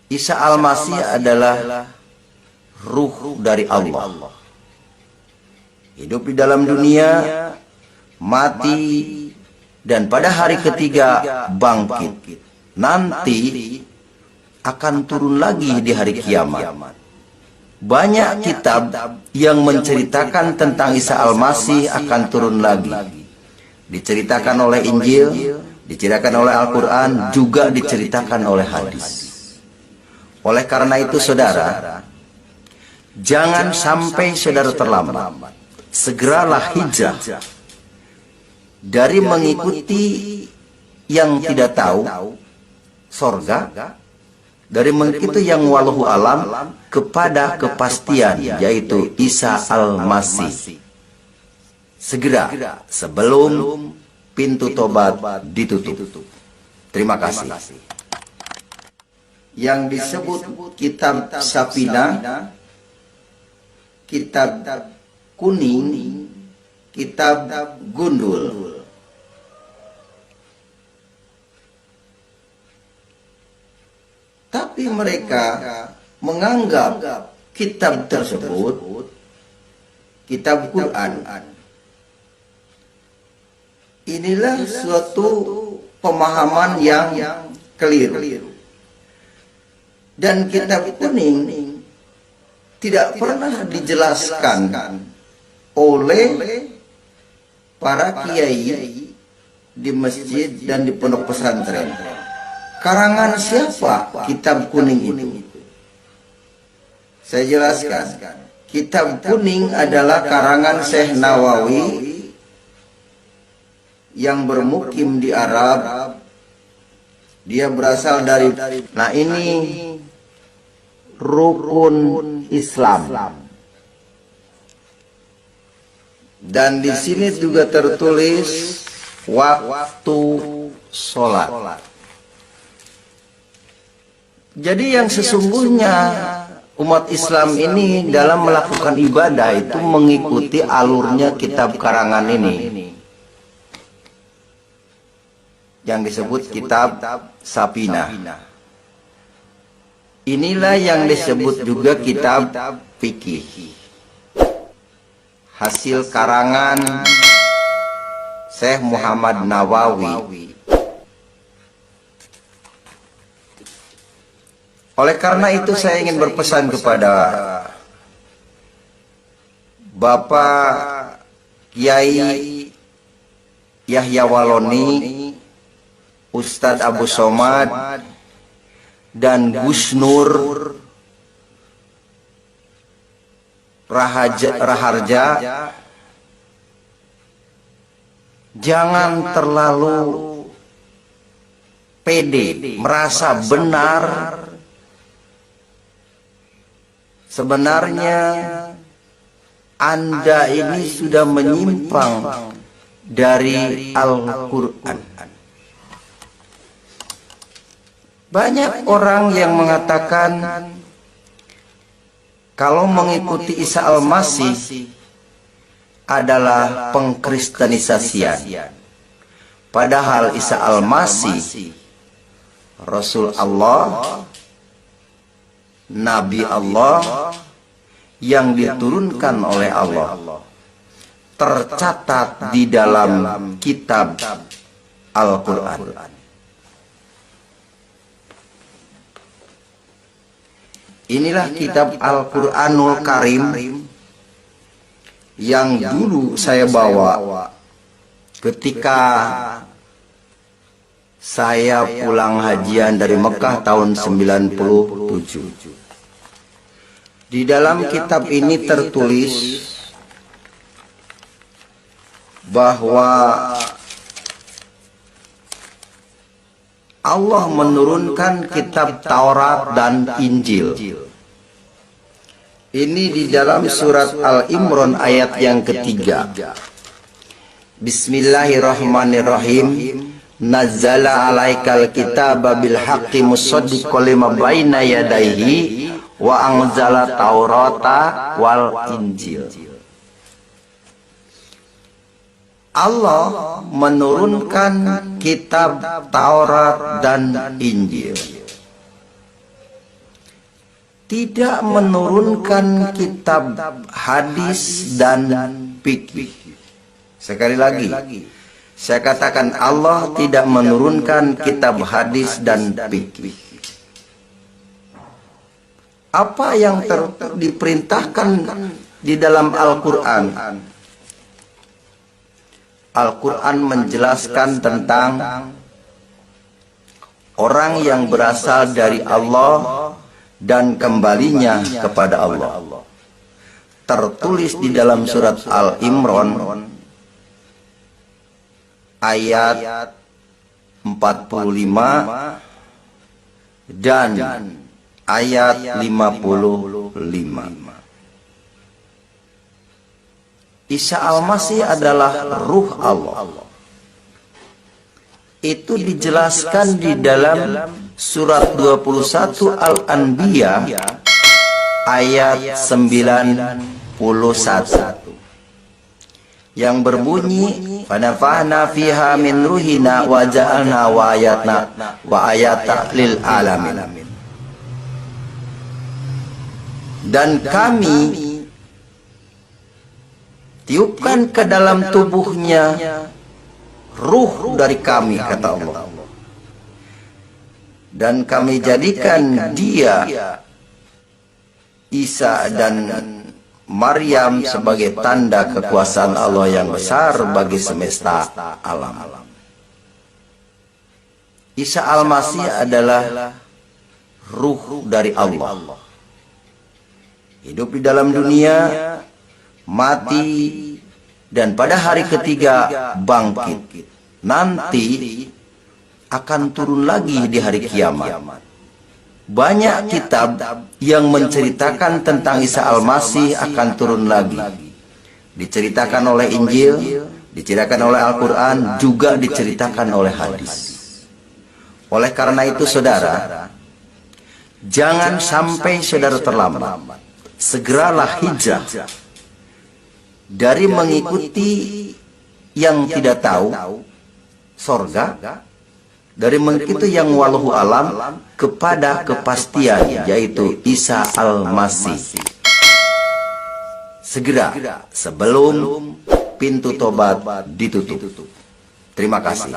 Isa Al-Masih adalah ruh dari Allah. Hidup di dalam dunia, mati, dan pada hari ketiga bangkit. Nanti akan turun lagi di hari kiamat. Banyak kitab yang menceritakan tentang Isa Al-Masih akan turun lagi. Diceritakan oleh Injil, diceritakan oleh Al-Quran, juga diceritakan oleh hadis. Oleh karena itu saudara, jangan sampai saudara terlambat. Segeralah hijrah dari mengikuti yang tidak tahu sorga, dari mengikuti yang walahu alam kepada kepastian, yaitu Isa Al-Masih. Segera sebelum pintu tobat ditutup. Terima kasih. Yang disebut kitab Safina, kitab kuning, kitab gundul. Tapi mereka menganggap kitab tersebut kitab Quran. Inilah suatu pemahaman yang keliru. Dan kitab kuning tidak pernah dijelaskan oleh para kiai di masjid dan di pondok pesantren. Karangan siapa kitab kuning itu? Saya jelaskan. Kitab kuning adalah karangan Syekh Nawawi yang bermukim di Arab. Dia berasal dari, nah ini rukun Islam. Dan di sini juga tertulis waktu sholat. Jadi yang sesungguhnya umat Islam ini dalam melakukan ibadah itu mengikuti alurnya kitab karangan ini, yang disebut kitab Safina. Inilah yang disebut juga kitab fikih, hasil karangan Syekh Muhammad Nawawi. Oleh karena itu saya ingin berpesan kepada Bapak Kiai Yahya Waloni, Ustadz Abu Somad, dan Gus Nur Raharja, jangan terlalu pede, merasa benar. Sebenarnya Anda ini sudah menyimpang dari Al-Quran. Banyak orang yang mengatakan kalau mengikuti Isa Al-Masih adalah pengkristenisasian. Padahal Isa Al-Masih Rasul Allah, Nabi Allah yang diturunkan oleh Allah, tercatat di dalam kitab Al-Quran. Inilah kitab Al-Quranul Karim yang dulu saya bawa ketika saya pulang hajian dari Mekah tahun 97. Di dalam kitab ini tertulis bahwa Allah menurunkan kitab Taurat dan Injil. Ini di dalam surat Al-Imran ayat yang ketiga. Bismillahirrahmanirrahim. Nazzala alaikal kitaba bil haqqi musaddiqan lima baina yadayhi wa anzala Taurata wal Injil. Allah menurunkan kitab Taurat dan Injil. tidak menurunkan kitab hadis dan fikih. Sekali lagi, saya katakan Allah tidak menurunkan kitab hadis dan fikih. Apa yang diperintahkan di dalam Al-Quran? Al-Quran menjelaskan tentang orang yang berasal dari Allah dan kembalinya kepada Allah. Tertulis di dalam surat Al-Imran ayat 45 dan ayat 55. Isa Al-Masih adalah ruh Allah. Itu dijelaskan di dalam surat 21 Al-Anbiya ayat 91 yang berbunyi, "Fanafa'na fiha min ruhina wa ja'alna wa ayata lil alamin." Dan kami tiupkan ke dalam tubuhnya ruh dari kami, kata Allah. Dan kami jadikan dia, Isa dan Maryam, sebagai tanda kekuasaan Allah yang besar bagi semesta alam. Isa Al-Masih adalah ruh dari Allah. Hidup di dalam dunia, mati, dan pada hari ketiga bangkit. Nanti akan turun lagi di hari kiamat. Banyak kitab yang menceritakan tentang Isa Al-Masih akan turun lagi. Diceritakan oleh Injil, diceritakan oleh Al-Quran, juga diceritakan oleh hadis. Oleh karena itu saudara, jangan sampai saudara terlambat. Segeralah hijrah dari mengikuti yang tidak tahu sorga, dari mengikuti yang wallahu alam, kepada kepastian, yaitu Isa Al-Masih. Segera, sebelum pintu tobat ditutup. Terima kasih.